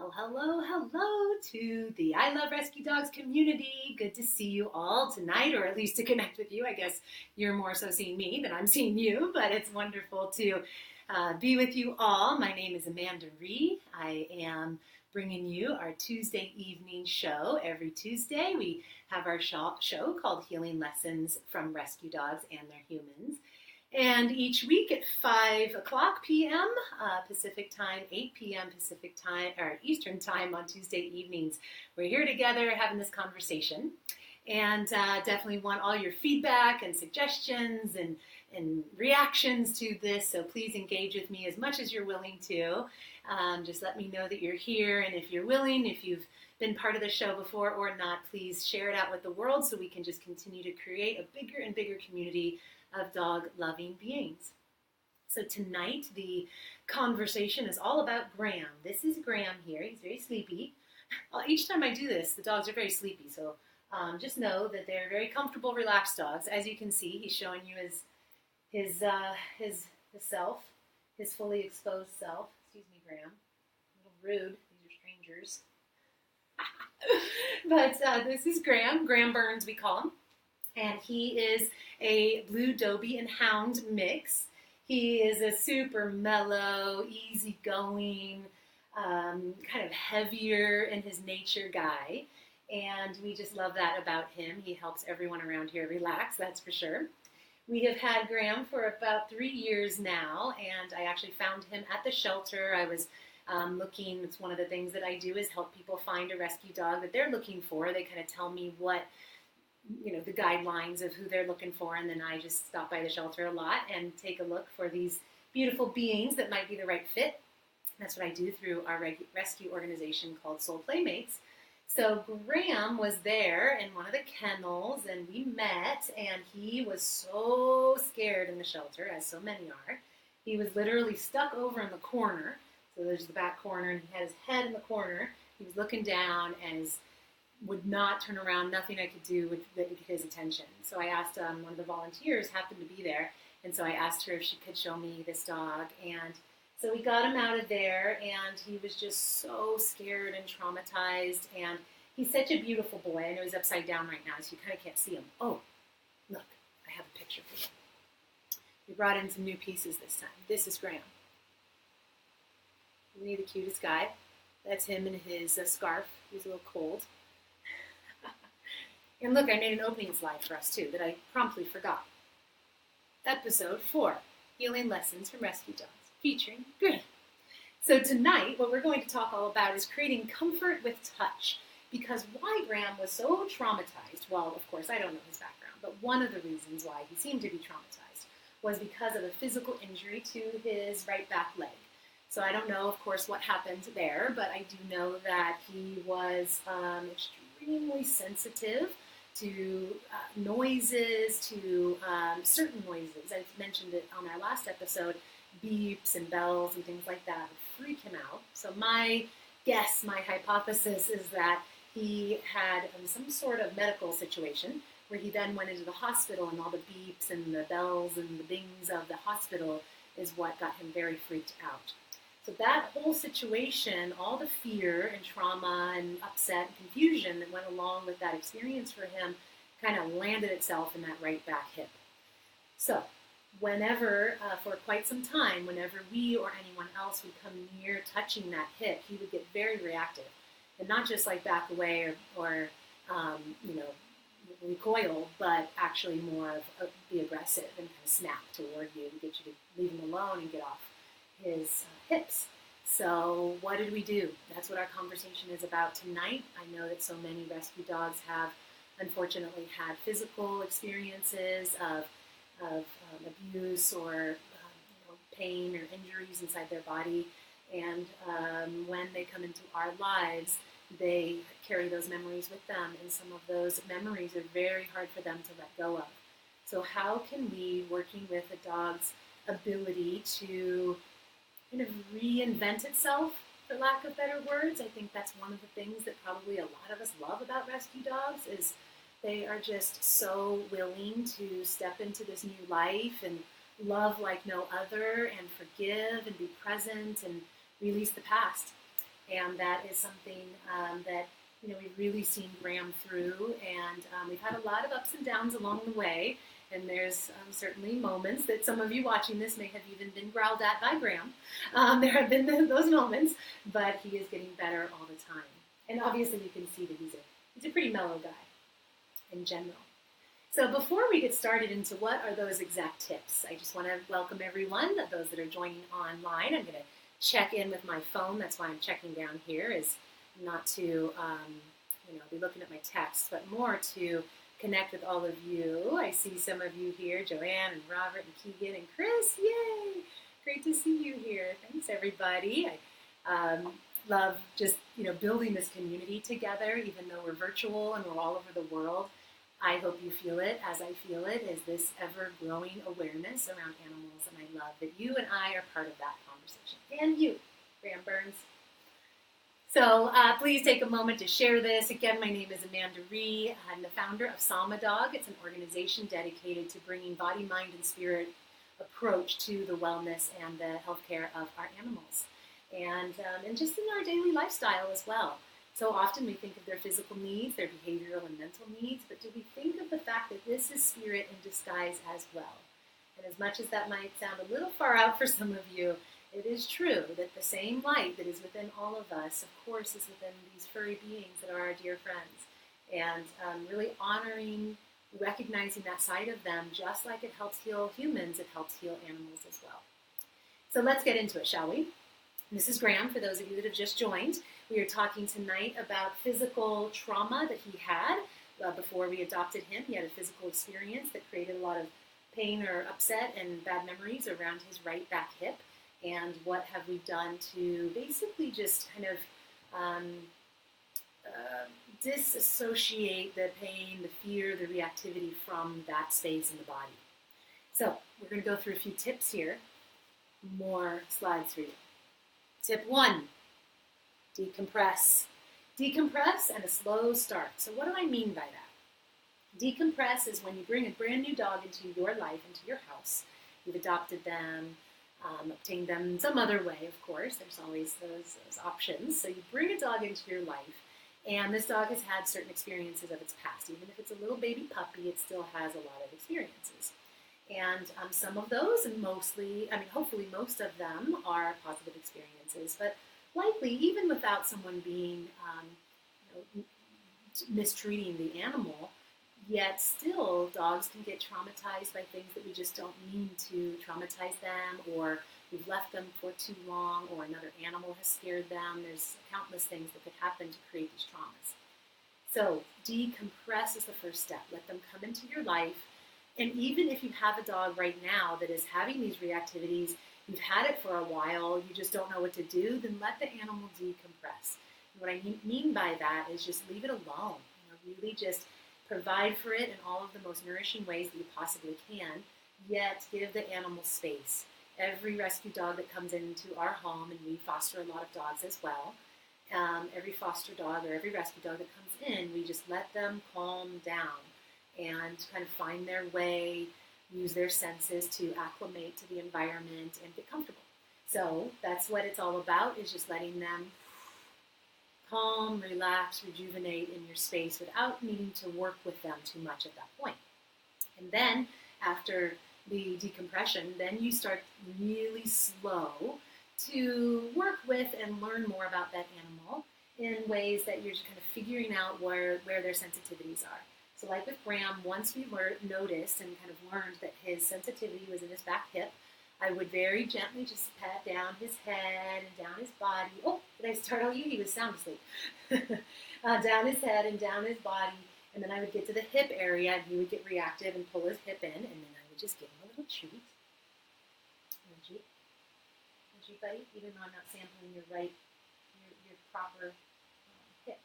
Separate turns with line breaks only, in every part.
Well, hello to the I Love Rescue Dogs community. Good to see you all tonight, or at least to connect with you. I guess you're more so seeing me than I'm seeing you, but it's wonderful to be with you all. My name is Amanda Ree. I am bringing you our Tuesday evening show. Every Tuesday, we have our show called Healing Lessons from Rescue Dogs and Their Humans. And each week at 5 o'clock p.m. Pacific time, 8 p.m. Pacific time, or Eastern time on Tuesday evenings, we're here together having this conversation. And definitely want all your feedback and suggestions and reactions to this. So please engage with me as much as you're willing to. Just let me know that you're here. And if you're willing, if you've been part of the show before or not, please share it out with the world so we can just continue to create a bigger and bigger community of dog-loving beings. So tonight, the conversation is all about Graham. This is Graham here. He's very sleepy. Each time I do this, the dogs are very sleepy. So just know that they're very comfortable, relaxed dogs. As you can see, he's showing you his self, his fully exposed self. Excuse me, Graham. A little rude. These are strangers. But this is Graham. Graham Burns, we call him. And he is a Blue Dobie and Hound mix. He is a super mellow, easygoing, kind of heavier in his nature guy. And we just love that about him. He helps everyone around here relax, that's for sure. We have had Graham for about 3 years now, and I actually found him at the shelter. I was looking, it's one of the things that I do is help people find a rescue dog that they're looking for. They kind of tell me what the guidelines of who they're looking for, and then I just stop by the shelter a lot and take a look for these beautiful beings that might be the right fit. That's what I do through our rescue organization called Soul Playmates. So Graham was there in one of the kennels, and we met, and he was so scared in the shelter, as so many are. He was literally stuck over in the corner. So there's the back corner, and he had his head in the corner. He was looking down, and would not turn around. Nothing I could do would get his attention. So I asked one of the volunteers, happened to be there, and so I asked her if she could show me this dog. And so we got him out of there, and he was just so scared and traumatized. And he's such a beautiful boy. I know he's upside down right now, so you kind of can't see him. Oh, look, I have a picture for you. We brought in some new pieces this time. This is Graham. Isn't he the cutest guy? That's him in his scarf. He's a little cold. And look, I made an opening slide for us, too, that I promptly forgot. Episode 4, Healing Lessons from Rescue Dogs, featuring Graham. So tonight, what we're going to talk all about is creating comfort with touch. Because why Graham was so traumatized, well, of course, I don't know his background, but one of the reasons why he seemed to be traumatized was because of a physical injury to his right back leg. So I don't know, of course, what happened there, but I do know that he was extremely sensitive to noises, to certain noises. I mentioned it on our last episode, beeps and bells and things like that would freak him out. So my guess, my hypothesis is that he had some sort of medical situation where he then went into the hospital, and all the beeps and the bells and the bings of the hospital is what got him very freaked out. So that whole situation, all the fear and trauma and upset and confusion that went along with that experience for him kind of landed itself in that right back hip. So whenever, for quite some time, whenever we or anyone else would come near touching that hip, he would get very reactive. And not just like back away or recoil, but actually more of be aggressive and kind of snap toward you and get you to leave him alone and get off his hips. So what did we do? That's what our conversation is about tonight. I know that so many rescue dogs have unfortunately had physical experiences of abuse or pain or injuries inside their body, and when they come into our lives, they carry those memories with them, and some of those memories are very hard for them to let go of. So how can we, working with a dog's ability to kind of reinvent itself, for lack of better words. I think that's one of the things that probably a lot of us love about rescue dogs is they are just so willing to step into this new life and love like no other and forgive and be present and release the past. And that is something that we've really seen Graham through, and we've had a lot of ups and downs along the way. And there's certainly moments that some of you watching this may have even been growled at by Graham. There have been those moments, but he is getting better all the time. And obviously you can see that he's a pretty mellow guy in general. So before we get started into what are those exact tips, I just want to welcome everyone, those that are joining online. I'm going to check in with my phone. That's why I'm checking down here, is not to be looking at my text, but more to connect with all of you. I see some of you here, Joanne and Robert and Keegan and Chris. Yay! Great to see you here. Thanks, everybody. I love just building this community together, even though we're virtual and we're all over the world. I hope you feel it as I feel it, is this ever-growing awareness around animals, and I love that you and I are part of that conversation. And you, Graham Burns. So please take a moment to share this. Again, my name is Amanda Ree. I'm the founder of Sama Dog. It's an organization dedicated to bringing body, mind, and spirit approach to the wellness and the healthcare of our animals, and just in our daily lifestyle as well. So often we think of their physical needs, their behavioral and mental needs, but do we think of the fact that this is spirit in disguise as well? And as much as that might sound a little far out for some of you, it is true that the same light that is within all of us, of course, is within these furry beings that are our dear friends. And really honoring, recognizing that side of them, just like it helps heal humans, it helps heal animals as well. So let's get into it, shall we? This is Graham, for those of you that have just joined. We are talking tonight about physical trauma that he had before we adopted him. He had a physical experience that created a lot of pain or upset and bad memories around his right back hip. And what have we done to basically just kind of disassociate the pain, the fear, the reactivity from that space in the body. So we're going to go through a few tips here. More slides for you. Tip 1, decompress. Decompress and a slow start. So what do I mean by that? Decompress is when you bring a brand new dog into your life, into your house. You've adopted them, obtained them in some other way, of course. There's always those options. So you bring a dog into your life, and this dog has had certain experiences of its past. Even if it's a little baby puppy, it still has a lot of experiences. And some of those, and hopefully most of them, are positive experiences. But likely, even without someone being mistreating the animal, yet still dogs can get traumatized by things that we just don't mean to traumatize them, or we've left them for too long, or another animal has scared them. There's countless things that could happen to create these traumas. So decompress is the first step. Let them come into your life. And even if you have a dog right now that is having these reactivities, you've had it for a while, you just don't know what to do, then let the animal decompress. And what I mean by that is just leave it alone. Really just provide for it in all of the most nourishing ways that you possibly can, yet give the animal space. Every rescue dog that comes into our home, and we foster a lot of dogs as well, every foster dog or every rescue dog that comes in, we just let them calm down and kind of find their way, use their senses to acclimate to the environment and get comfortable. So that's what it's all about, is just letting them calm, relax, rejuvenate in your space without needing to work with them too much at that point. And then after the decompression, then you start really slow to work with and learn more about that animal in ways that you're just kind of figuring out where their sensitivities are. So like with Graham, once we noticed and kind of learned that his sensitivity was in his back hip, I would very gently just pat down his head and down his body. Oh, did I startle you? He was sound asleep. Down his head and down his body. And then I would get to the hip area, and he would get reactive and pull his hip in, and then I would just give him a little treat. Would you, buddy? Even though I'm not sampling your proper hip.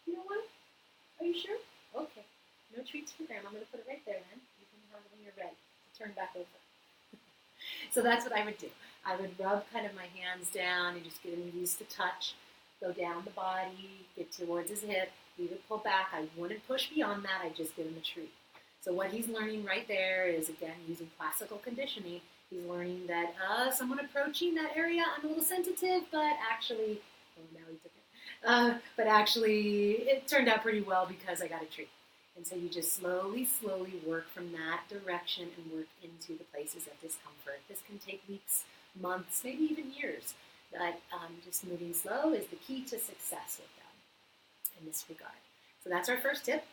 You know what? Are you sure? Okay. No treats for Graham. I'm going to put it right there then. You can have it when you're ready to turn back over. So that's what I would do. I would rub kind of my hands down and just get him used to touch, go down the body, get towards his hip. He would pull back. I wouldn't push beyond that. I'd just give him a treat. So what he's learning right there is, again, using classical conditioning, He's learning that someone approaching that area, I'm a little sensitive, but actually, oh, now he took it. But actually, it turned out pretty well because I got a treat. And so you just slowly, slowly work from that direction and work into the places of discomfort. This can take weeks, months, maybe even years. But just moving slow is the key to success with them in this regard. So that's our first tip.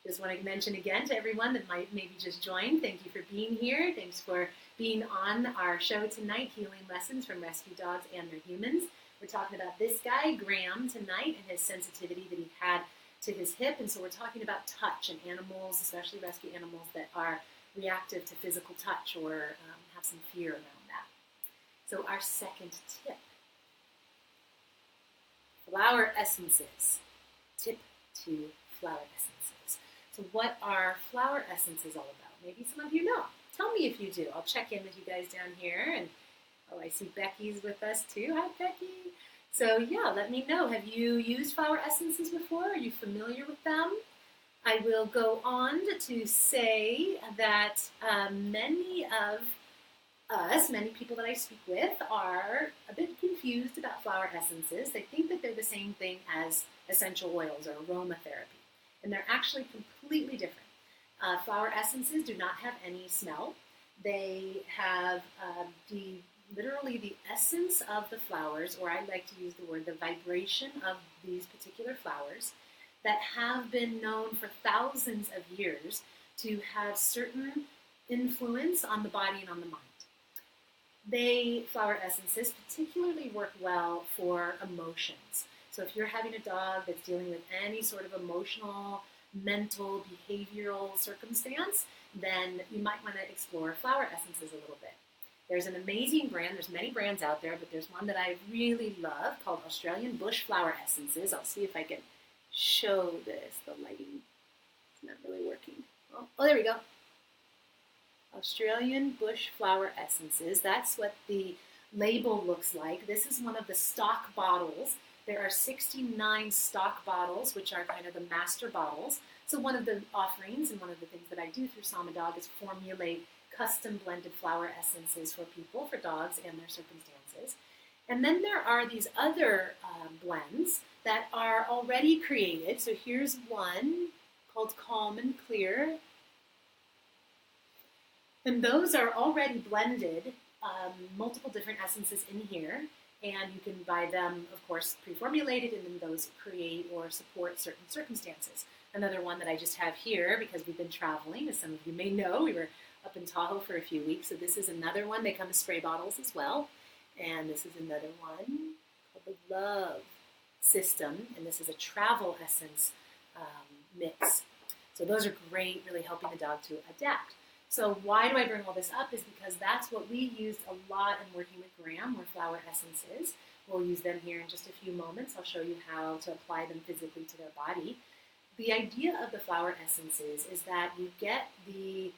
Just want to mention again to everyone that might maybe just join, thank you for being here. Thanks for being on our show tonight, Healing Lessons from Rescue Dogs and Their Humans. We're talking about this guy, Graham, tonight, and his sensitivity that he had to his hip. And so we're talking about touch and animals, especially rescue animals that are reactive to physical touch or have some fear around that. So our second tip, flower essences. Tip 2, flower essences. So what are flower essences all about? Maybe some of you know. Tell me if you do. I'll check in with you guys down here. And oh, I see Becky's with us too. Hi, Becky. So yeah, let me know. Have you used flower essences before? Are you familiar with them? I will go on to say that many of us, many people that I speak with, are a bit confused about flower essences. They think that they're the same thing as essential oils or aromatherapy, and they're actually completely different. Flower essences do not have any smell. They have literally the essence of the flowers, or I like to use the word the vibration of these particular flowers that have been known for thousands of years to have certain influence on the body and on the mind. Flower essences particularly work well for emotions. So if you're having a dog that's dealing with any sort of emotional, mental, behavioral circumstance, then you might want to explore flower essences a little bit. There's an amazing brand. There's many brands out there, but there's one that I really love called Australian Bush Flower Essences. I'll see if I can show this. The lighting is not really working. Oh, there we go. Australian Bush Flower Essences. That's what the label looks like. This is one of the stock bottles. There are 69 stock bottles, which are kind of the master bottles. So one of the offerings and one of the things that I do through Samadog is formulate custom blended flower essences for people, for dogs and their circumstances. And then there are these other blends that are already created. So here's one called Calm and Clear. And those are already blended, multiple different essences in here. And you can buy them, of course, pre-formulated, and then those create or support certain circumstances. Another one that I just have here, because we've been traveling, as some of you may know, we were up in Tahoe for a few weeks. So this is another one. They come in spray bottles as well. And this is another one called the Love System. And this is a travel essence mix. So those are great, really helping the dog to adapt. So why do I bring all this up is because that's what we used a lot in working with Graham, were flower essences. We'll use them here in just a few moments. I'll show you how to apply them physically to their body. The idea of the flower essences is that you get the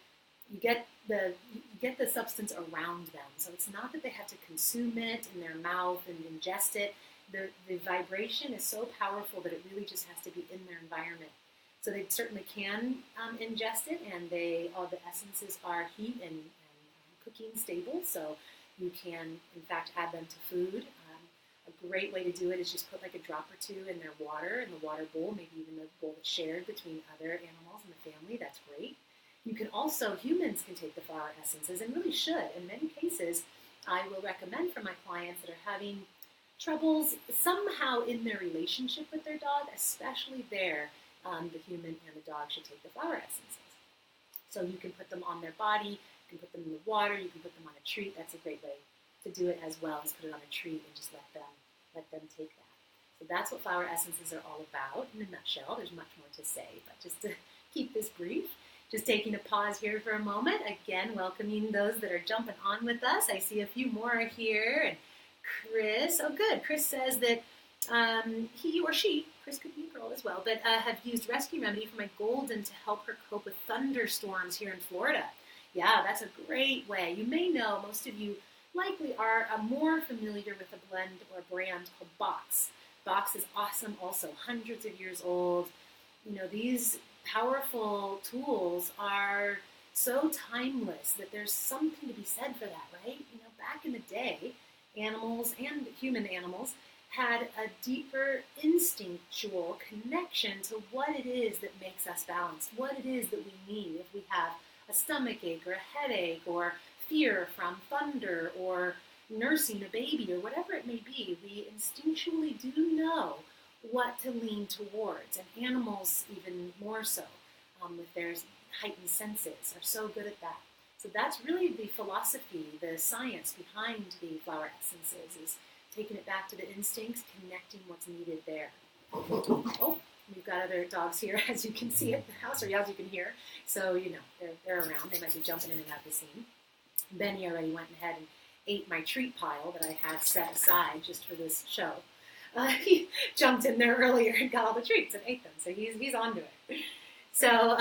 substance around them. So it's not that they have to consume it in their mouth and ingest it. The vibration is so powerful that it really just has to be in their environment. So they certainly can ingest it, and all the essences are heat and cooking stable, so you can, in fact, add them to food. A great way to do it is just put like a drop or two in their water, in the water bowl, maybe even the bowl that's shared between other animals in the family. That's great. You can also, humans can take the flower essences, and really should. In many cases, I will recommend for my clients that are having troubles somehow in their relationship with their dog, especially there. The human and the dog should take the flower essences. So you can put them on their body, you can put them in the water, you can put them on a treat. That's a great way to do it as well, as put it on a treat and just let them take that. So that's what flower essences are all about in a nutshell. There's much more to say, but just to keep this brief, just taking a pause here for a moment. Again, welcoming those that are jumping on with us. I see a few more here. And Chris, oh good, Chris says that he or she, Chris could be a girl as well, but have used Rescue Remedy for my Golden to help her cope with thunderstorms here in Florida. Yeah, that's a great way. You may know, most of you likely are more familiar with a blend or a brand called Box. Box is awesome also, hundreds of years old. You know, these powerful tools are so timeless that there's something to be said for that, right? Back in the day, animals and human animals had a deeper instinctual connection to what it is that makes us balanced, what it is that we need if we have a stomach ache or a headache or fear from thunder or nursing a baby or whatever it may be. We instinctually do know what to lean towards, and animals even more so, with their heightened senses, are so good at that. So that's really the philosophy, the science behind the flower essences, is taking it back to the instincts, connecting what's needed there. Oh, we've got other dogs here, as you can see at the house, or as you can hear. So, they're around. They might be jumping in and out of the scene. Benny already went ahead and ate my treat pile that I had set aside just for this show. He jumped in there earlier and got all the treats and ate them, so he's onto it. So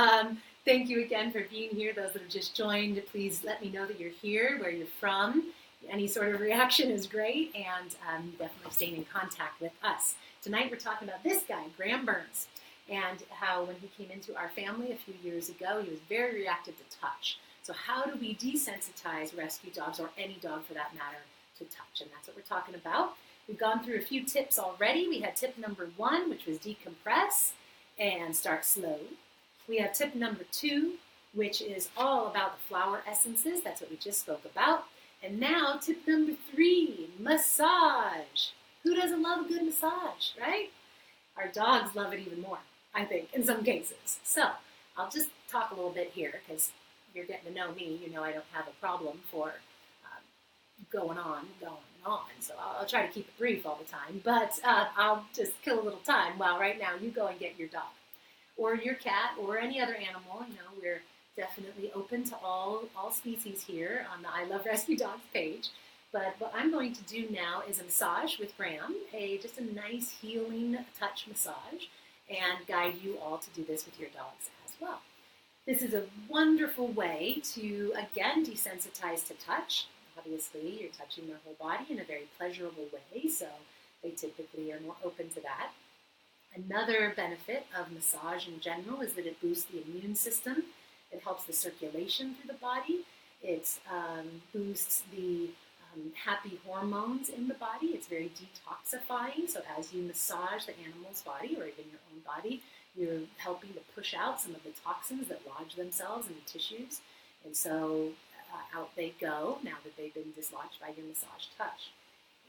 thank you again for being here. Those that have just joined, please let me know that you're here, where you're from. Any sort of reaction is great, and definitely staying in contact with us. Tonight we're talking about this guy, Graham Burns, and how when he came into our family a few years ago, he was very reactive to touch. So how do we desensitize rescue dogs, or any dog for that matter, to touch? And that's what we're talking about. We've gone through a few tips already. We had tip number 1, which was decompress and start slow. We have tip number 2, which is all about the flower essences. That's what we just spoke about. And now tip number 3, massage. Who doesn't love a good massage, right? Our dogs love it even more, I think, in some cases. So I'll just talk a little bit here, because you're getting to know me. I don't have a problem for going on. So I'll try to keep it brief all the time, but I'll just kill a little time while right now you go and get your dog or your cat or any other animal. We're definitely open to all species here on the I Love Rescue Dogs page. But what I'm going to do now is a massage with Graham, just a nice healing touch massage, and guide you all to do this with your dogs as well. This is a wonderful way to, again, desensitize to touch. Obviously, you're touching their whole body in a very pleasurable way, so they typically are more open to that. Another benefit of massage in general is that it boosts the immune system. It helps the circulation through the body. It boosts the happy hormones in the body. It's very detoxifying, so as you massage the animal's body or even your own body, you're helping to push out some of the toxins that lodge themselves in the tissues. And so out they go now that they've been dislodged by your massage touch.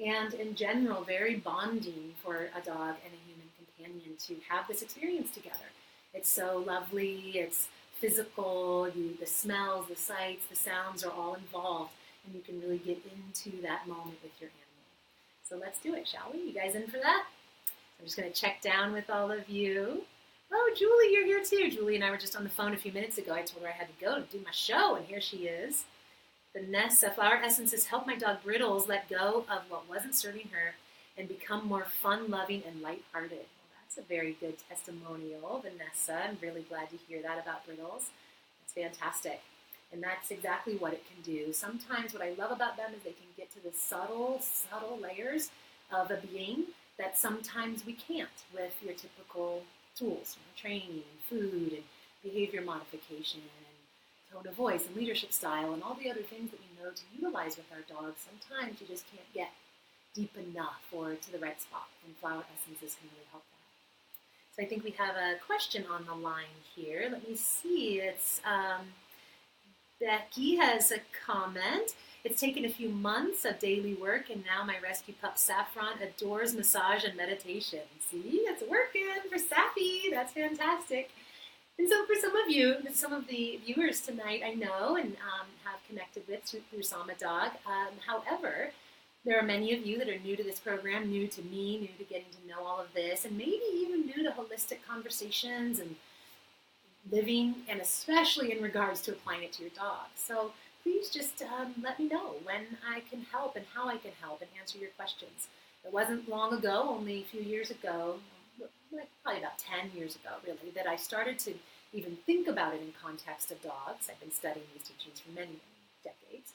And in general, very bonding for a dog and a human companion to have this experience together. It's so lovely, it's physical, the smells, the sights, the sounds are all involved, and you can really get into that moment with your animal. So let's do it, shall we? You guys in for that? I'm just going to check down with all of you. Oh, Julie, you're here too. Julie and I were just on the phone a few minutes ago. I told her I had to go to do my show, and here she is. Vanessa, flower essences help my dog Brittles let go of what wasn't serving her and become more fun-loving and lighthearted. Well, that's a very good testimonial, Vanessa. I'm really glad to hear that about Brittles. That's fantastic. And that's exactly what it can do. Sometimes what I love about them is they can get to the subtle layers of a being that sometimes we can't with your typical tools, training, food, and behavior modification, and tone of voice, and leadership style, and all the other things that we know to utilize with our dogs. Sometimes you just can't get deep enough or to the right spot, and flower essences can really help that. So I think we have a question on the line here. Let me see. It's Becky has a comment. It's taken a few months of daily work, and now my rescue pup Saffron adores massage and meditation. See, it's working for Sappy. That's fantastic. And so for some of you, some of the viewers tonight I know and have connected with through Sama Dog. However, there are many of you that are new to this program, new to me, new to getting to know all of this, and maybe even new to holistic conversations and living, and especially in regards to applying it to your dog. So please just let me know when I can help and how I can help and answer your questions. It wasn't long ago, only a few years ago, probably about 10 years ago, really, that I started to even think about it in context of dogs. I've been studying these teachings for many, many decades.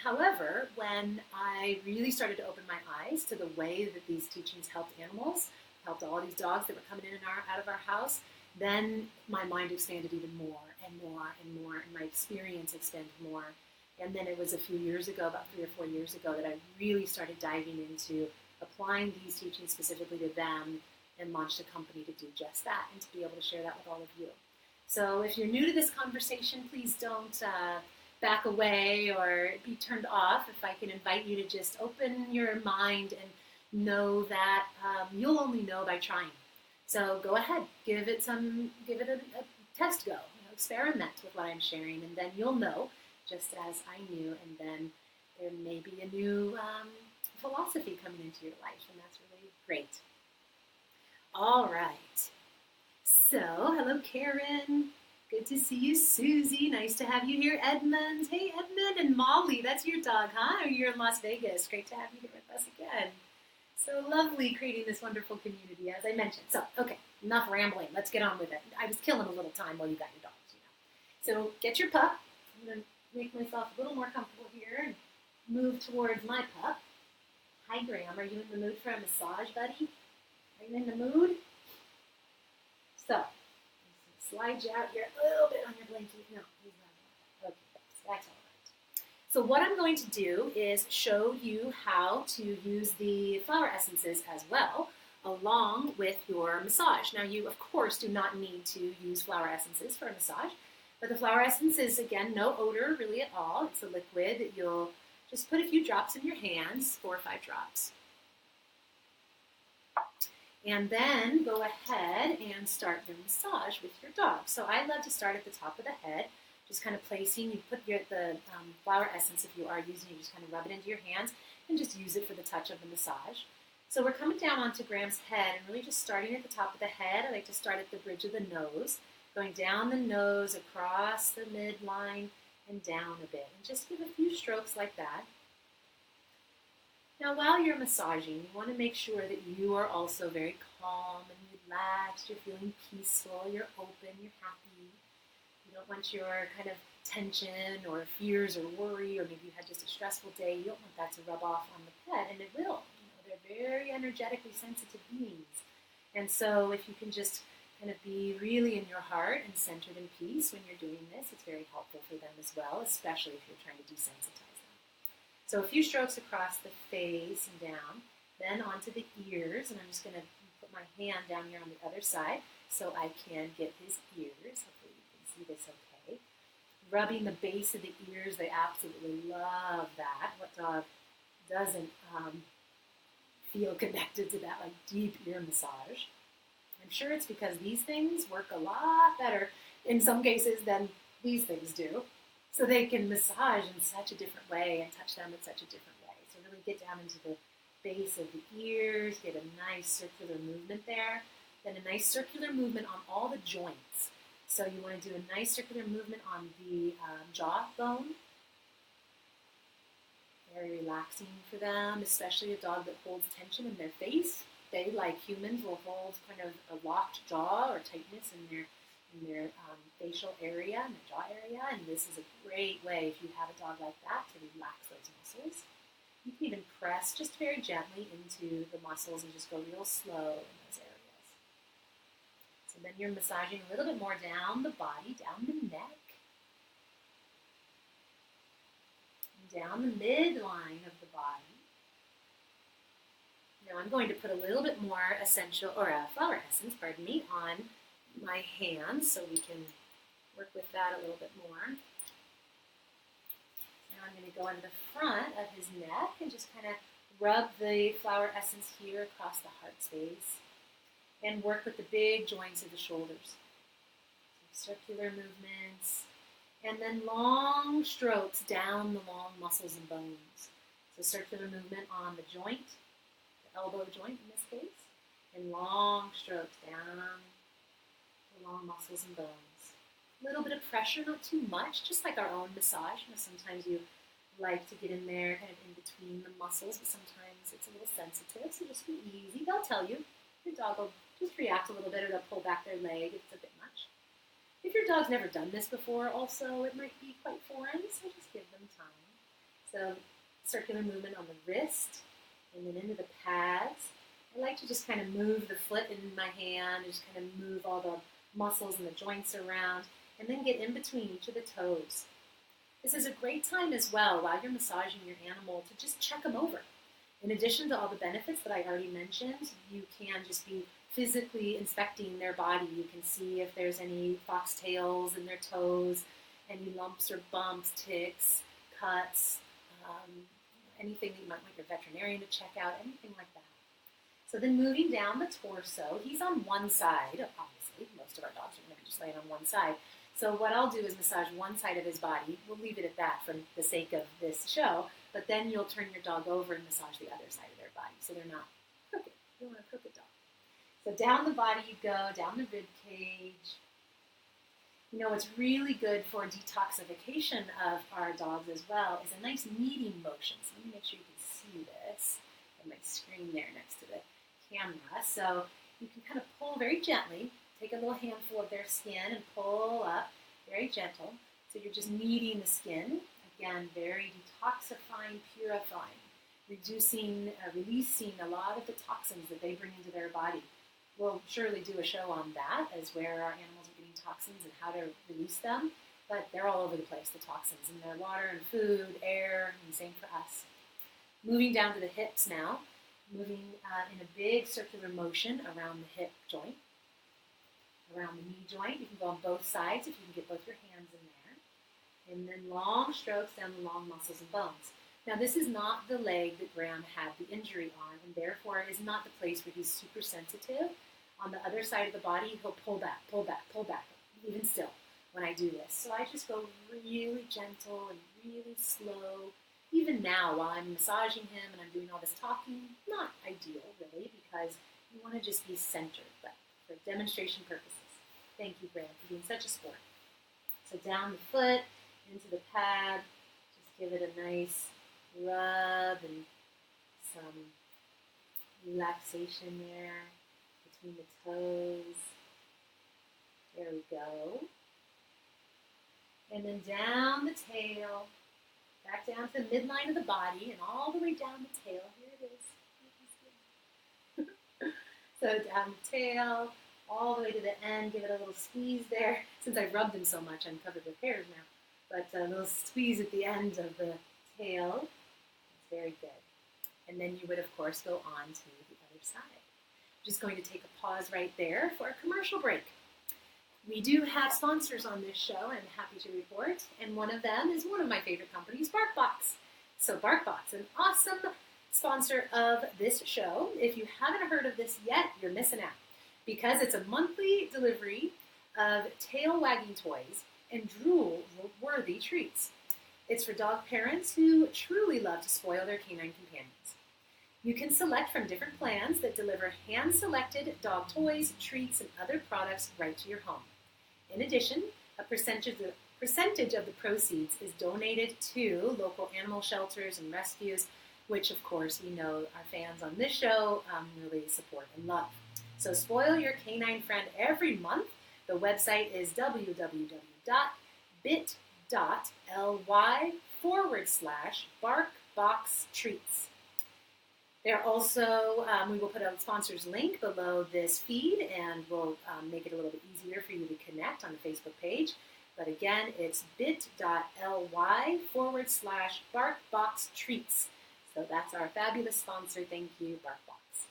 However, when I really started to open my eyes to the way that these teachings helped animals, helped all these dogs that were coming in and out of our house, then my mind expanded even more and more and more, and my experience expanded more. And then it was a few years ago, about 3 or 4 years ago, that I really started diving into applying these teachings specifically to them and launched a company to do just that and to be able to share that with all of you. So if you're new to this conversation, please don't back away or be turned off. If I can invite you to just open your mind and know that you'll only know by trying. So go ahead, give it a test go, experiment with what I'm sharing, and then you'll know, just as I knew, and then there may be a new philosophy coming into your life, and that's really great. All right. So, hello, Karen. Good to see you, Susie. Nice to have you here, Edmund. Hey, Edmund and Molly. That's your dog, huh? You're in Las Vegas. Great to have you here with us again. So lovely creating this wonderful community, as I mentioned. So, okay, enough rambling. Let's get on with it. I was killing a little time while you got your dogs, So, get your pup. I'm going to make myself a little more comfortable here and move towards my pup. Hi, Graham. Are you in the mood for a massage, buddy? Are you in the mood? So, slide you out here a little bit on your blanket. No, he's not. Okay, that's all right. So what I'm going to do is show you how to use the flower essences as well, along with your massage. Now, you, of course, do not need to use flower essences for a massage, but the flower essence is, again, no odor really at all. It's a liquid that you'll just put a few drops in your hands, 4 or 5 drops. And then go ahead and start your massage with your dog. So I love to start at the top of the head, just kind of placing, you put the flower essence, if you are using it, just kind of rub it into your hands and just use it for the touch of the massage. So we're coming down onto Graham's head and really just starting at the top of the head. I like to start at the bridge of the nose, going down the nose, across the midline, and down a bit. And just give a few strokes like that. Now, while you're massaging, you want to make sure that you are also very calm and relaxed. You're feeling peaceful, you're open, you're happy. You don't want your kind of tension or fears or worry, or maybe you had just a stressful day. You don't want that to rub off on the pet, and it will. They're very energetically sensitive beings. And so if you can just kind of be really in your heart and centered in peace when you're doing this, it's very helpful for them as well, especially if you're trying to desensitize. So a few strokes across the face and down, then onto the ears, and I'm just going to put my hand down here on the other side so I can get his ears. Hopefully you can see this okay. Rubbing the base of the ears, they absolutely love that. What dog doesn't feel connected to that deep ear massage? I'm sure it's because these things work a lot better in some cases than these things do. So they can massage in such a different way and touch them in such a different way. So really get down into the base of the ears, get a nice circular movement there, then a nice circular movement on all the joints. So you want to do a nice circular movement on the jawbone. Very relaxing for them, especially a dog that holds tension in their face. They, like humans, will hold kind of a locked jaw or tightness in their facial area, in the jaw area, and this is a great way, if you have a dog like that, to relax those muscles. You can even press just very gently into the muscles and just go real slow in those areas. So then you're massaging a little bit more down the body, down the neck, and down the midline of the body. Now I'm going to put a little bit more flower essence, on my hands so we can work with that a little bit more. Now I'm going to go into the front of his neck and just kind of rub the flower essence here across the heart space and work with the big joints of the shoulders. So circular movements and then long strokes down the long muscles and bones. So circular movement on the joint, the elbow joint in this case, and long strokes down long muscles and bones. A little bit of pressure, not too much, just like our own massage. Sometimes you like to get in there kind of in between the muscles, but sometimes it's a little sensitive, so just be easy. They'll tell you. Your dog will just react a little bit, or they'll pull back their leg if it's a bit much. If your dog's never done this before, also, it might be quite foreign, so just give them time. So circular movement on the wrist, and then into the pads. I like to just kind of move the foot in my hand and just kind of move all the muscles and the joints around, and then get in between each of the toes. This is a great time as well while you're massaging your animal to just check them over. In addition to all the benefits that I already mentioned, you can just be physically inspecting their body. You can see if there's any foxtails in their toes, any lumps or bumps, ticks, cuts, anything that you might want your veterinarian to check out, anything like that. So then moving down the torso, he's on one side, obviously. Most of our dogs are going to be just laying on one side. So what I'll do is massage one side of his body. We'll leave it at that for the sake of this show. But then you'll turn your dog over and massage the other side of their body so they're not crooked. You don't want a crooked dog. So down the body you go, down the rib cage. You know, what's really good for detoxification of our dogs as well is a nice kneading motion. So let me make sure you can see this. I have my screen there next to the camera. So you can kind of pull very gently. Take a little handful of their skin and pull up, very gentle. So you're just kneading the skin. Again, very detoxifying, purifying, reducing, releasing a lot of the toxins that they bring into their body. We'll surely do a show on that, as where our animals are getting toxins and how to release them. But they're all over the place, the toxins in their water and food, air, and same for us. Moving down to the hips now, moving in a big circular motion around the hip joint. Around the knee joint. You can go on both sides if you can get both your hands in there. And then long strokes down the long muscles and bones. Now this is not the leg that Graham had the injury on, and therefore is not the place where he's super sensitive. On the other side of the body, he'll pull back, even still when I do this. So I just go really gentle and really slow. Even now, while I'm massaging him and I'm doing all this talking, not ideal really, because you want to just be centered, but for demonstration purposes. Thank you, Graham, for being such a sport. So down the foot, into the pad, just give it a nice rub and some relaxation there between the toes. There we go. And then down the tail, back down to the midline of the body and all the way down the tail. Here it is. So down the tail, all the way to the end, give it a little squeeze there. Since I've rubbed him so much, I'm covered with hairs now. But a little squeeze at the end of the tail. It's very good. And then you would, of course, go on to the other side. I'm just going to take a pause right there for a commercial break. We do have sponsors on this show, I'm happy to report, and one of them is one of my favorite companies, BarkBox. So BarkBox, an awesome sponsor of this show. If you haven't heard of this yet, you're missing out, because it's a monthly delivery of tail-wagging toys and drool-worthy treats. It's for dog parents who truly love to spoil their canine companions. You can select from different plans that deliver hand-selected dog toys, treats, and other products right to your home. In addition, a percentage of the proceeds is donated to local animal shelters and rescues, which, of course, we know our fans on this show really support and love. So spoil your canine friend every month. The website is www.bit.ly/BarkBoxTreats. There also, we will put a sponsor's link below this feed, and we'll make it a little bit easier for you to connect on the Facebook page. But again, it's bit.ly/BarkBoxTreats. So that's our fabulous sponsor. Thank you, BarkBox.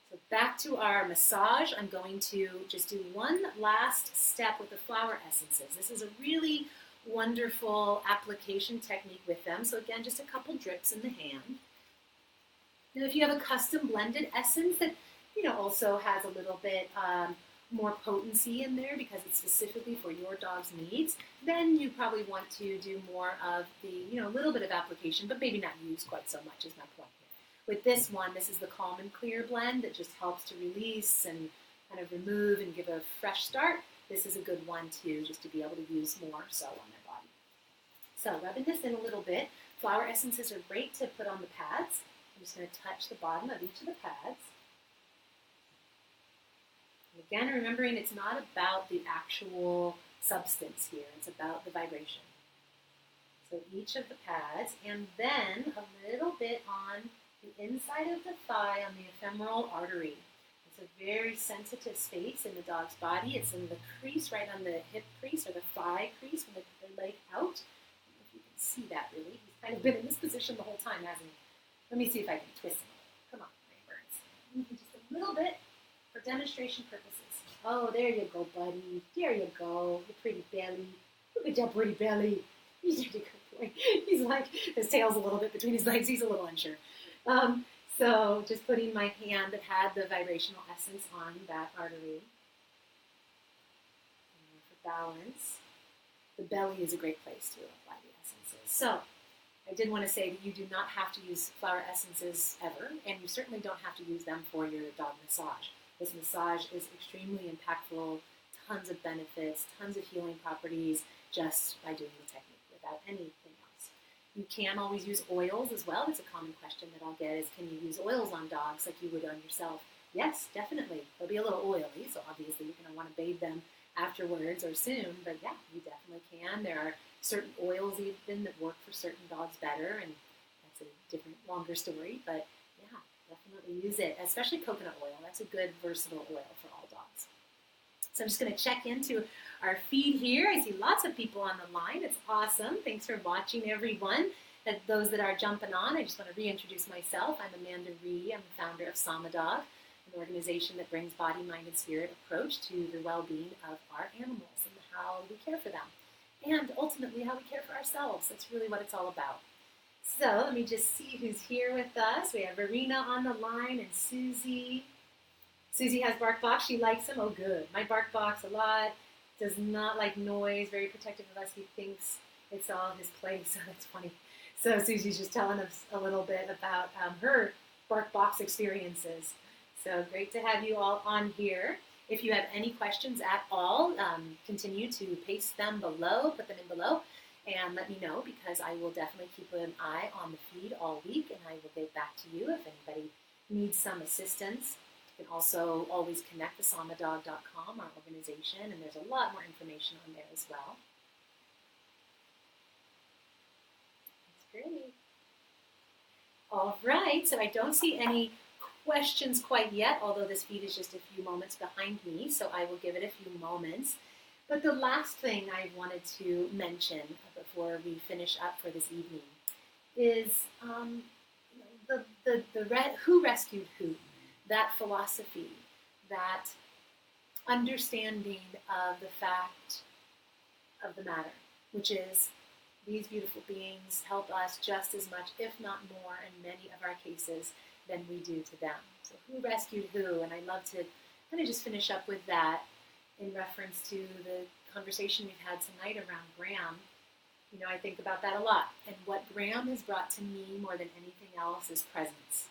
So back to our massage. I'm going to just do one last step with the flower essences. This is a really wonderful application technique with them. So again, just a couple drips in the hand. Now, if you have a custom blended essence that, also has a little bit more potency in there because it's specifically for your dog's needs, then you probably want to do more of the, a little bit of application, but maybe not use quite so much is my point here. With this one, this is the Calm and Clear blend that just helps to release and kind of remove and give a fresh start. This is a good one too, just to be able to use more so on their body. So rubbing this in a little bit. Flower essences are great to put on the pads. I'm just going to touch the bottom of each of the pads. And again, remembering it's not about the actual substance here. It's about the vibration. So each of the pads, and then a little bit on the inside of the thigh on the ephemeral artery. It's a very sensitive space in the dog's body. It's in the crease, right on the hip crease or the thigh crease with the leg out. I don't know if you can see that really. He's kind of been in this position the whole time, hasn't he? Let me see if I can twist him. Come on, Burns. Just a little bit for demonstration purposes. Oh, there you go, buddy. There you go. Your pretty belly. Look at your pretty belly. He's a good boy. He's like, his tail's a little bit between his legs. He's a little unsure. So just putting my hand that had the vibrational essence on that artery. And for balance, the belly is a great place to apply the essences. So I did want to say that you do not have to use flower essences ever, and you certainly don't have to use them for your dog massage. This massage is extremely impactful, tons of benefits, tons of healing properties just by doing the technique without anything else. You can always use oils as well. That's a common question that I'll get is, can you use oils on dogs like you would on yourself? Yes, definitely. They'll be a little oily, so obviously you're going to want to bathe them afterwards or soon, but yeah, you definitely can. There are certain oils even that work for certain dogs better, and that's a different, longer story, but yeah, definitely use it, especially coconut oil. That's a good, versatile oil for all dogs. So I'm just going to check into our feed here. I see lots of people on the line. It's awesome. Thanks for watching, everyone. And those that are jumping on, I just want to reintroduce myself. I'm Amanda Ree. I'm the founder of Samadog, an organization that brings body, mind, and spirit approach to the well-being of our animals and how we care for them, and ultimately how we care for ourselves. That's really what it's all about. So let me just see who's here with us. We have Verena on the line and Susie. Susie has BarkBox. She likes him. Oh, good. My BarkBox a lot. Does not like noise. Very protective of us. He thinks it's all his place. So that's funny. So Susie's just telling us a little bit about her BarkBox experiences. So great to have you all on here. If you have any questions at all, continue to paste them below, put them in below, and let me know, because I will definitely keep an eye on the feed all week, and I will get back to you if anybody needs some assistance. You can also always connect to samadog.com, our organization, and there's a lot more information on there as well. That's great. All right, so I don't see any questions quite yet, although this feed is just a few moments behind me, so I will give it a few moments. But the last thing I wanted to mention before we finish up for this evening is who rescued who, that philosophy, that understanding of the fact of the matter, which is these beautiful beings help us just as much, if not more, in many of our cases than we do to them. So who rescued who? And I'd love to kind of just finish up with that in reference to the conversation we've had tonight around Graham. You know, I think about that a lot. And what Graham has brought to me more than anything else is presence.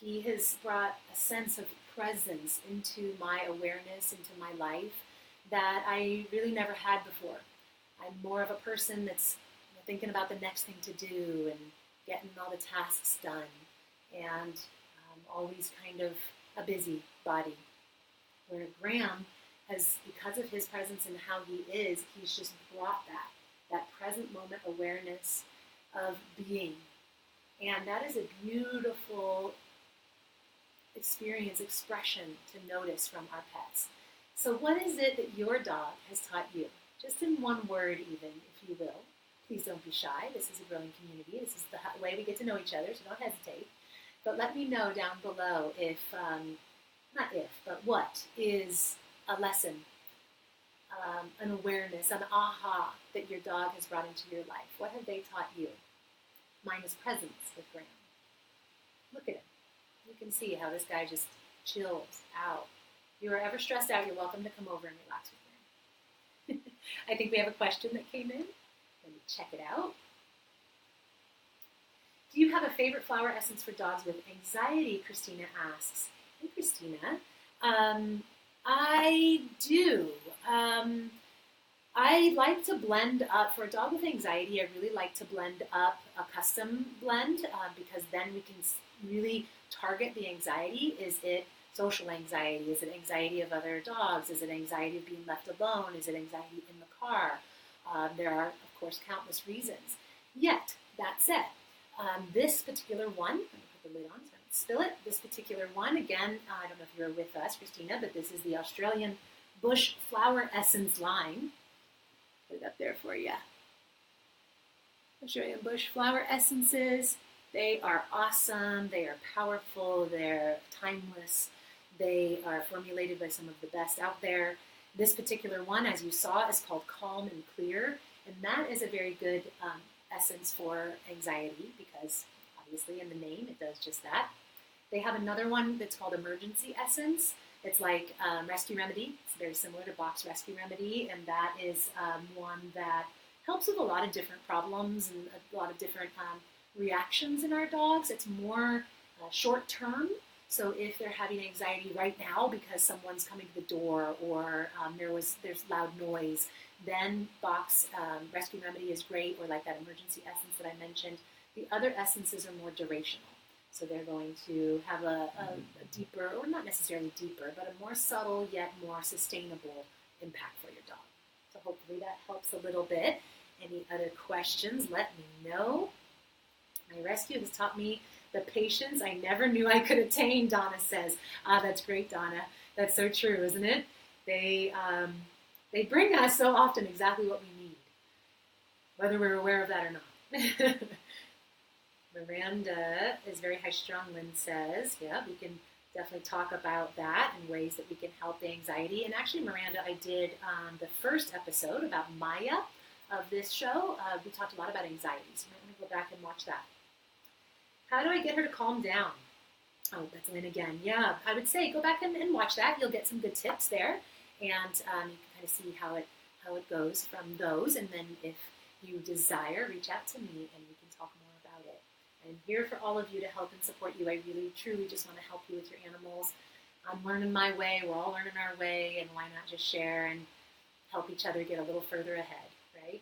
He has brought a sense of presence into my awareness, into my life, that I really never had before. I'm more of a person that's thinking about the next thing to do and getting all the tasks done, and always kind of a busy body. Where Graham has, because of his presence and how he is, he's just brought that present moment awareness of being. And that is a beautiful experience, expression to notice from our pets. So what is it that your dog has taught you? Just in one word even, if you will. Please don't be shy. This is a growing community. This is the way we get to know each other, so don't hesitate. But let me know down below if, not if, but what is a lesson, an awareness, an aha that your dog has brought into your life. What have they taught you? Mine is presence with Graham. Look at him. You can see how this guy just chills out. If you are ever stressed out, you're welcome to come over and relax with Graham. I think we have a question that came in. Let me check it out. Do you have a favorite flower essence for dogs with anxiety? Christina asks. Hey, Christina. I do. I like to blend up, for a dog with anxiety, I really like to blend up a custom blend because then we can really target the anxiety. Is it social anxiety? Is it anxiety of other dogs? Is it anxiety of being left alone? Is it anxiety in the car? There are, of course, countless reasons. Yet, that said, this particular one, let me put the lid on so I don't spill it. This particular one, again, I don't know if you're with us, Christina, but this is the Australian Bush Flower Essence line. Put it up there for you. Australian Bush Flower Essences. They are awesome. They are powerful. They're timeless. They are formulated by some of the best out there. This particular one, as you saw, is called Calm and Clear, and that is a very good essence for anxiety because obviously in the name it does just that. They have another one that's called Emergency Essence. It's like Rescue Remedy. It's very similar to Bach's Rescue Remedy, and that is one that helps with a lot of different problems and a lot of different reactions in our dogs. It's more short term. So if they're having anxiety right now because someone's coming to the door or there's loud noise, then Bach's Rescue Remedy is great, or like that Emergency Essence that I mentioned. The other essences are more durational. So they're going to have a deeper, or not necessarily deeper, but a more subtle yet more sustainable impact for your dog. So hopefully that helps a little bit. Any other questions, let me know. My rescue has taught me the patience I never knew I could attain, Donna says. That's great, Donna. That's so true, isn't it? They bring us so often exactly what we need, whether we're aware of that or not. Miranda is very high-strung, Lynn says. Yeah, we can definitely talk about that and ways that we can help the anxiety. And actually, Miranda, I did the first episode about Maya of this show. We talked a lot about anxiety, so you might want to go back and watch that. How do I get her to calm down? Oh, that's Lynn again. Yeah, I would say go back and watch that. You'll get some good tips there, and you can kind of see how it goes from those. And then if you desire, reach out to me and we can talk more about it. I'm here for all of you to help and support you. I really, truly just want to help you with your animals. I'm learning my way. We're all learning our way, and why not just share and help each other get a little further ahead, right?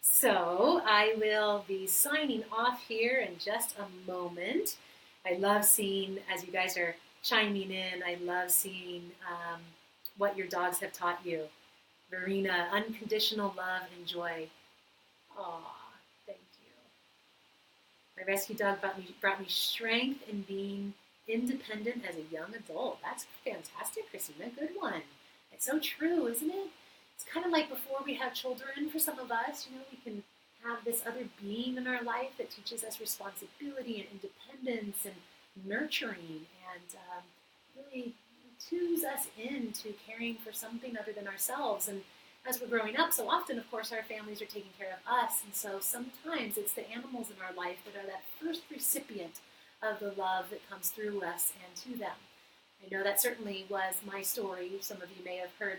So I will be signing off here in just a moment. I love seeing, as you guys are chiming in, I love seeing what your dogs have taught you. Verena, unconditional love and joy. Aw, thank you. My rescue dog brought me strength in being independent as a young adult. That's fantastic, Christina. Good one. It's so true, isn't it? It's kind of like before we have children, for some of us, we can have this other being in our life that teaches us responsibility and independence and nurturing and really tunes us into caring for something other than ourselves. And as we're growing up, so often, of course, our families are taking care of us. And so sometimes it's the animals in our life that are that first recipient of the love that comes through us and to them. I know that certainly was my story. Some of you may have heard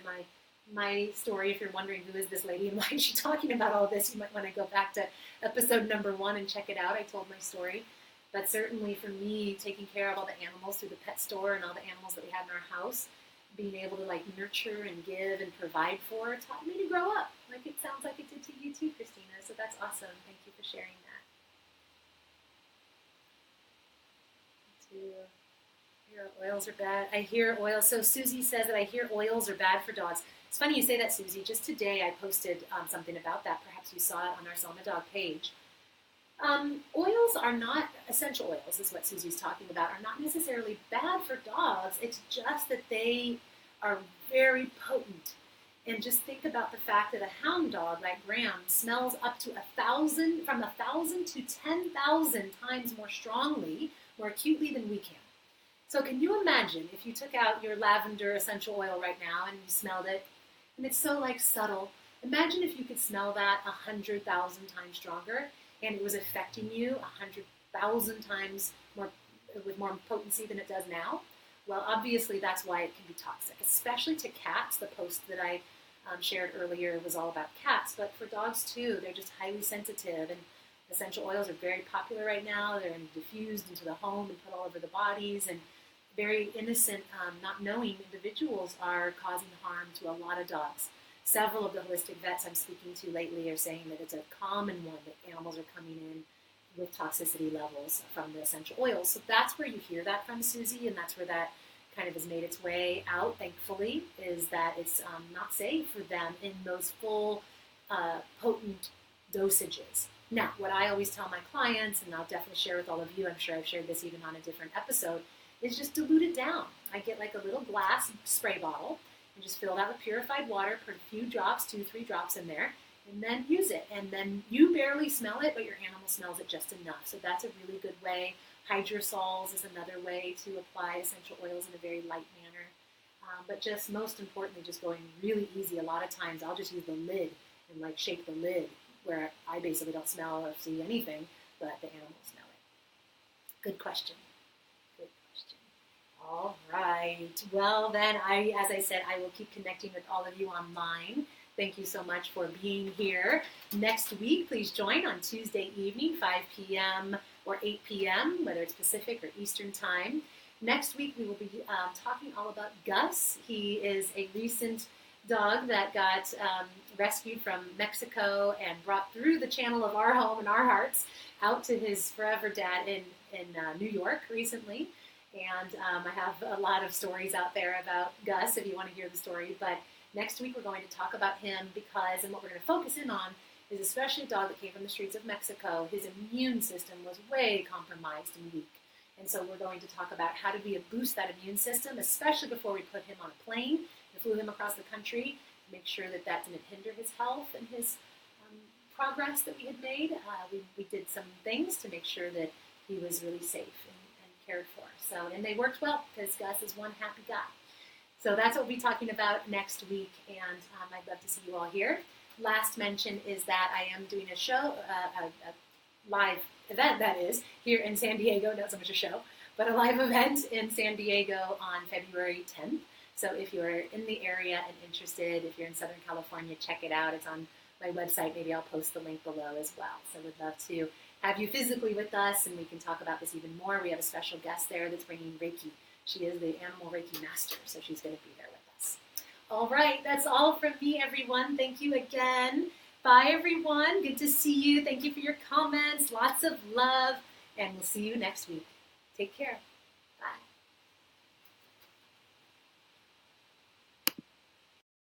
my story. If you're wondering who is this lady and why is she talking about all this, you might want to go back to episode number 1 and check it out. I told my story. But certainly for me, taking care of all the animals through the pet store and all the animals that we had in our house, being able to nurture and give and provide for, taught me to grow up. Like it sounds like it did to you too, Christina. So that's awesome. Thank you for sharing that. I hear oils are bad. I hear oils. So Susie says that I hear oils are bad for dogs. It's funny you say that, Susie. Just today I posted something about that. Perhaps you saw it on our Selma Dog page. Oils are not, essential oils is what Susie's talking about, are not necessarily bad for dogs. It's just that they are very potent. And just think about the fact that a hound dog like Graham smells up to 1,000, from 1,000 to 10,000 times more strongly, more acutely than we can. So can you imagine if you took out your lavender essential oil right now and you smelled it, and it's so subtle. Imagine if you could smell that 100,000 times stronger, and it was affecting you 100,000 times more, with more potency than it does now. Well, obviously that's why it can be toxic, especially to cats. The post that I shared earlier was all about cats, but for dogs too, they're just highly sensitive, and essential oils are very popular right now. They're diffused into the home and put all over the bodies, and very innocent, not knowing individuals are causing harm to a lot of dogs. Several of the holistic vets I'm speaking to lately are saying that it's a common one that animals are coming in with toxicity levels from the essential oils. So that's where you hear that from, Susie, and that's where that kind of has made its way out, thankfully, is that it's not safe for them in those full, potent dosages. Now, what I always tell my clients, and I'll definitely share with all of you, I'm sure I've shared this even on a different episode, is just dilute it down. I get like a little glass spray bottle and just fill that with purified water, put a few drops, 2-3 drops in there, and then use it. And then you barely smell it, but your animal smells it just enough. So that's a really good way. Hydrosols is another way to apply essential oils in a very light manner. But just most importantly, just going really easy. A lot of times I'll just use the lid and like shake the lid where I basically don't smell or see anything, but the animals smell it. Good question. Good question. All right. Well, then, as I said, I will keep connecting with all of you online. Thank you so much for being here. Next week, please join on Tuesday evening, 5 p.m. or 8 p.m., whether it's Pacific or Eastern time. Next week, we will be talking all about Gus. He is a recent dog that got rescued from Mexico and brought through the channel of our home and our hearts out to his forever dad in New York recently. And I have a lot of stories out there about Gus if you want to hear the story. But next week we're going to talk about him because, and what we're going to focus in on, is especially a dog that came from the streets of Mexico. His immune system was way compromised and weak. And so we're going to talk about how do we boost that immune system, especially before we put him on a plane and flew him across the country, to make sure that that didn't hinder his health and his progress that we had made. We did some things to make sure that he was really safe and cared for. So, and they worked well because Gus is one happy guy. So that's what we'll be talking about next week, and I'd love to see you all here. Last mention is that I am doing a show, a live event, that is, here in San Diego, not so much a show, but a live event in San Diego on February 10th. So if you're in the area and interested, if you're in Southern California, check it out. It's on my website. Maybe I'll post the link below as well. So we'd love to have you physically with us, and we can talk about this even more. We have a special guest there that's bringing Reiki. She is the animal Reiki master, so she's going to be there with us. All right, that's all from me, everyone. Thank you again. Bye, everyone. Good to see you. Thank you for your comments. Lots of love, and we'll see you next week. Take care.